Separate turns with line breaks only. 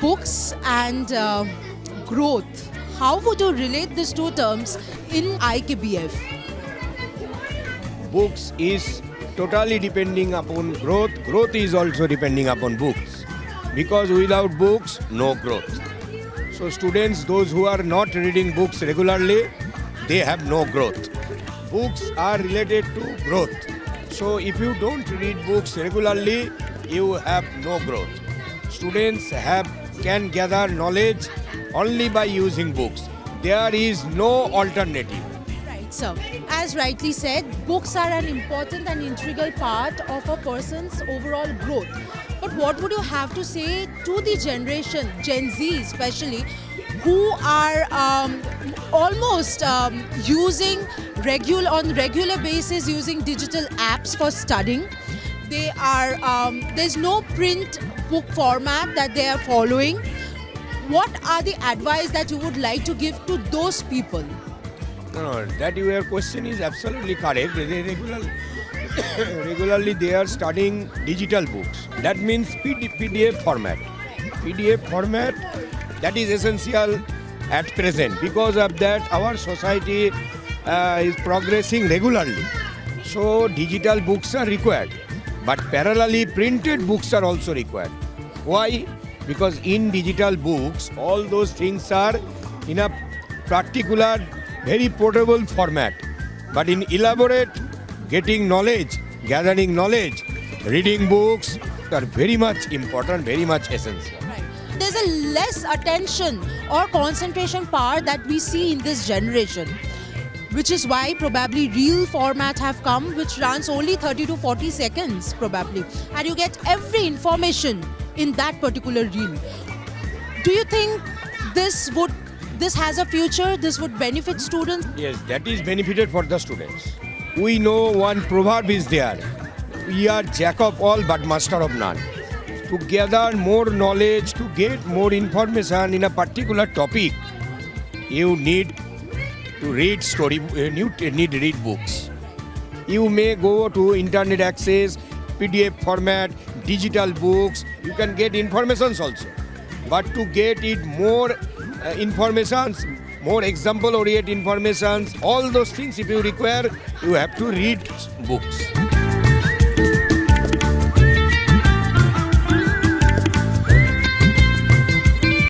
books and growth. How would you relate these two terms in IKBF?
Books is totally depending upon growth. Growth is also depending upon books. Because without books, no growth. So students, those who are not reading books regularly, they have no growth. Books are related to growth. So if you don't read books regularly, you have no growth. Students can gather knowledge only by using books. There is no alternative.
Right, sir. As rightly said, books are an important and integral part of a person's overall growth. But what would you have to say to the generation, Gen Z especially, who are almost using on regular basis using digital apps for studying? They are there's no print book format that they are following. What are the advice that you would like to give to those people?
No, that your question is absolutely correct. Regularly they are studying digital books. That means PDF format. PDF format, that is essential at present. Because of that, our society is progressing regularly. So digital books are required. But parallelly, printed books are also required. Why? Because in digital books, all those things are in a particular, very portable format. But in elaborate, getting knowledge, gathering knowledge, reading books are very much important, very much essential.
Right. There's a less attention or concentration power that we see in this generation, which is why probably reel format have come, which runs only 30 to 40 seconds probably, and you get every information in that particular reel. Do you think this has a future? This would benefit students?
Yes, that is benefited for the students. We know one proverb is there. We are jack of all but master of none. To gather more knowledge, to get more information in a particular topic, you need to read you need to read books. You may go to internet access, PDF format, digital books. You can get informations also. But to get it more informations, more example-oriented informations, all those things if you require, you have to read books.